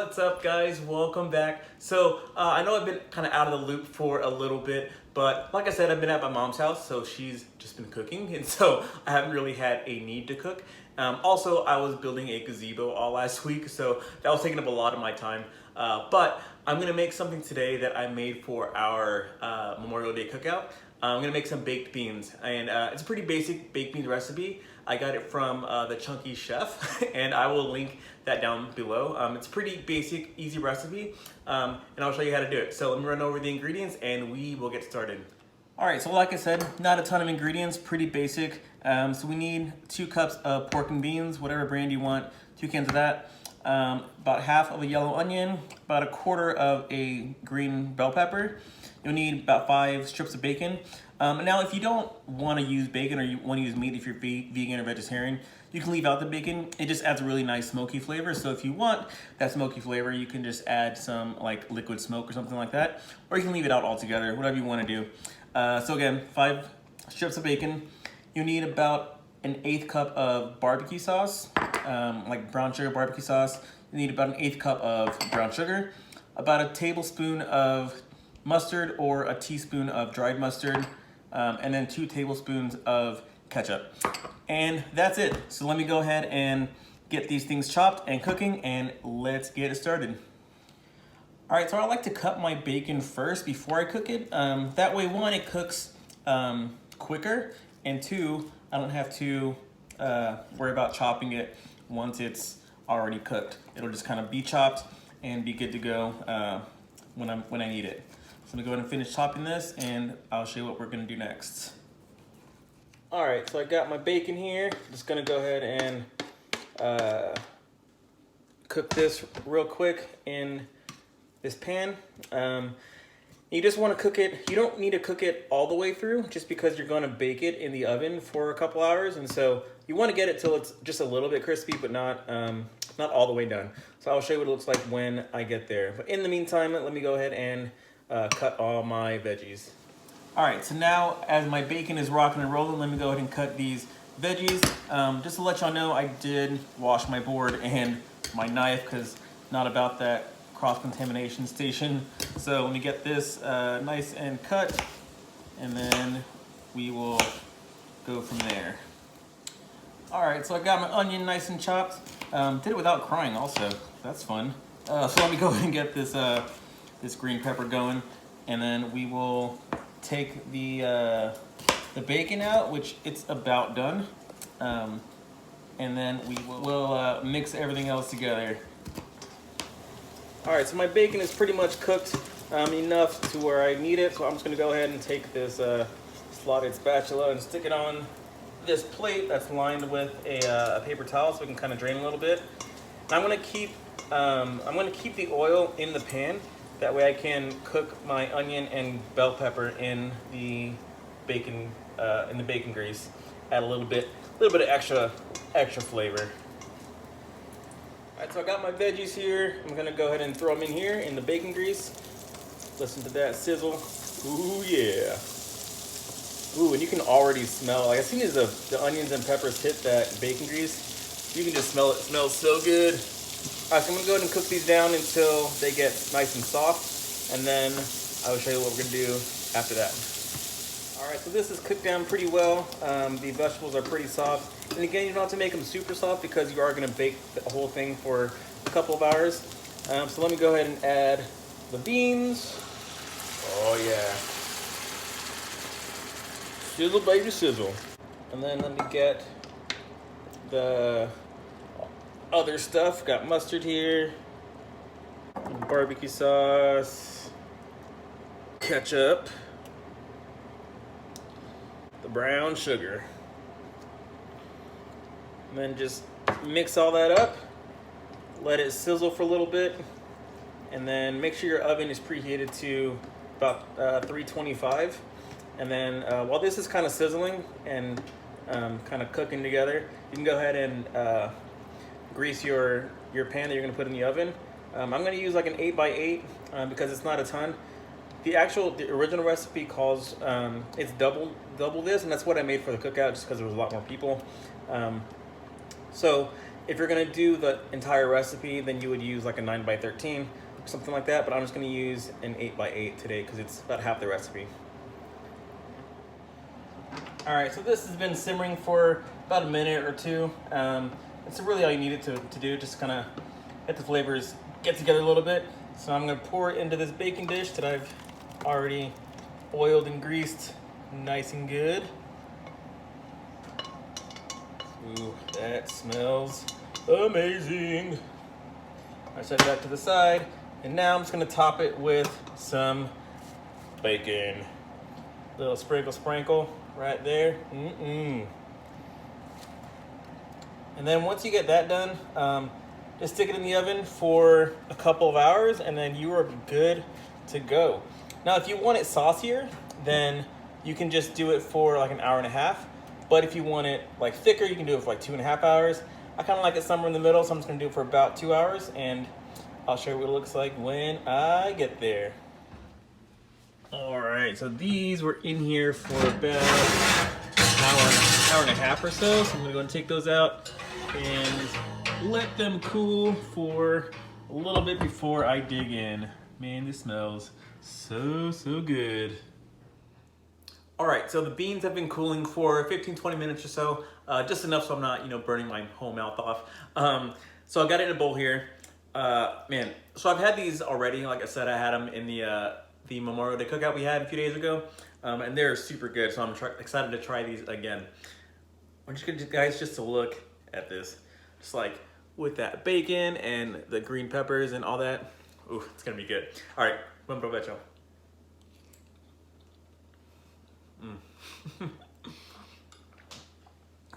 What's up, guys? Welcome back. I know I've been kind of out of the loop for a little bit, but like I said, I've been at my mom's house, so she's just been cooking, and so I haven't really had a need to cook. Also, I was building a gazebo all last week, so that was taking up a lot of my time. But I'm gonna make something today that I made for our Memorial Day cookout. I'm gonna make some baked beans, and it's a pretty basic baked beans recipe. I got it from the Chunky Chef, and I will link that down below. It's a pretty basic, easy recipe, and I'll show you how to do it. So let me run over the ingredients, and we will get started. All right, so like I said, not a ton of ingredients, pretty basic. So we need 2 cups of pork and beans, whatever brand you want, 2 cans of that. About half of a yellow onion, about a quarter of a green bell pepper. You'll need about 5 strips of bacon. Now, if you don't want to use bacon or you want to use meat if you're vegan or vegetarian, you can leave out the bacon. It just adds a really nice smoky flavor. So if you want that smoky flavor, you can just add some like liquid smoke or something like that. Or you can leave it out altogether, whatever you want to do. So again, 5 strips of bacon. You need about an 1/8 cup of barbecue sauce, like brown sugar barbecue sauce. You need about an 1/8 cup of brown sugar, about a tablespoon of mustard or a teaspoon of dried mustard, and then 2 tablespoons of ketchup. And that's it. So let me go ahead and get these things chopped and cooking, and let's get it started. All right, so I like to cut my bacon first before I cook it. That way, 1, it cooks quicker, and 2, I don't have to worry about chopping it once it's already cooked. It'll just kind of be chopped and be good to go when I need it. So I'm gonna go ahead and finish chopping this, and I'll show you what we're gonna do next. All right, so I got my bacon here. Just gonna go ahead and cook this real quick in this pan. You just wanna cook it, you don't need to cook it all the way through just because you're gonna bake it in the oven for a couple hours. And so you wanna get it till it's just a little bit crispy, but not all the way done. So I'll show you what it looks like when I get there. But in the meantime, let me go ahead and cut all my veggies. All right, so now as my bacon is rocking and rolling, let me go ahead and cut these veggies. Just to let y'all know, I did wash my board and my knife because not about that cross-contamination station. So let me get this nice and cut, and then we will go from there. All right, so I got my onion nice and chopped. Did it without crying also, that's fun. So let me go ahead and get this this green pepper going, and then we will take the bacon out, which it's about done, and then we will mix everything else together. All right, so my bacon is pretty much cooked enough to where I need it, so I'm just gonna go ahead and take this slotted spatula and stick it on this plate that's lined with a paper towel so we can kind of drain a little bit. And I'm gonna keep the oil in the pan. That way I can cook my onion and bell pepper in the bacon grease. Add a little bit of extra flavor. All right, so I got my veggies here. I'm gonna go ahead and throw them in here in the bacon grease. Listen to that sizzle. Ooh yeah. Ooh, and you can already smell. Like as soon as the onions and peppers hit that bacon grease, you can just smell it. It smells so good. All right, so I'm gonna go ahead and cook these down until they get nice and soft, and then I will show you what we're gonna do after that. All right, so this is cooked down pretty well. The vegetables are pretty soft. And again, you don't have to make them super soft because you are gonna bake the whole thing for a couple of hours. So let me go ahead and add the beans. Oh yeah. Sizzle, baby, sizzle. And then let me get the other stuff. Got mustard here, barbecue sauce, ketchup, the brown sugar. And then just mix all that up, let it sizzle for a little bit, and then make sure your oven is preheated to about 325. And then while this is kind of sizzling and kind of cooking together, you can go ahead and grease your pan that you're gonna put in the oven. I'm gonna use like an 8x8 because it's not a ton. The original recipe calls, it's double this, and that's what I made for the cookout just because there was a lot more people. So If you're gonna do the entire recipe, then you would use like a 9x13, something like that, but I'm just gonna use an 8x8 today because it's about half the recipe. All right, so this has been simmering for about a minute or two. It's really all you need it to do, just kind of let the flavors get together a little bit. So I'm gonna pour it into this baking dish that I've already oiled and greased nice and good. Ooh, that smells amazing. I set that to the side, and now I'm just gonna top it with some bacon. Little sprinkle right there. And then once you get that done, just stick it in the oven for a couple of hours, and then you are good to go. Now, if you want it saucier, then you can just do it for like an hour and a half. But if you want it like thicker, you can do it for like 2.5 hours. I kind of like it somewhere in the middle, so I'm just gonna do it for about 2 hours, and I'll show you what it looks like when I get there. All right, so these were in here for about an hour and a half or so. So I'm gonna go and take those out and let them cool for a little bit before I dig in. Man, this smells so good. All right, so the beans have been cooling for 15-20 minutes or so, just enough so I'm not, burning my whole mouth off. So I got it in a bowl here. Man, so I've had these already. Like I said, I had them in the Memorial Day cookout we had a few days ago, and they're super good. So I'm excited to try these again. I want you guys just to look at this, just like with that bacon and the green peppers and all that. Ooh, it's gonna be good. All right, buen provecho.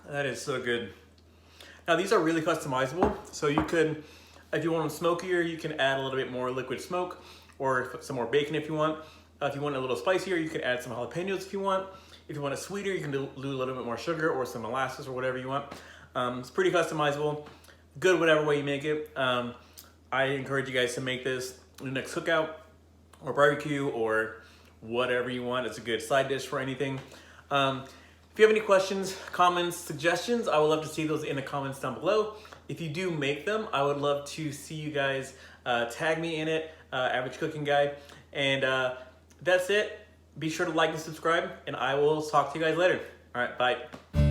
That is so good. Now these are really customizable, so you could, if you want them smokier, you can add a little bit more liquid smoke, or some more bacon if you want. If you want it a little spicier, you can add some jalapenos if you want. If you want it sweeter, you can do a little bit more sugar or some molasses or whatever you want. It's pretty customizable. Good whatever way you make it. I encourage you guys to make this in the next cookout or barbecue or whatever you want. It's a good side dish for anything. If you have any questions, comments, suggestions, I would love to see those in the comments down below. If you do make them, I would love to see you guys tag me in it, Average Cooking Guy. And that's it. Be sure to like and subscribe, and I will talk to you guys later. All right, bye.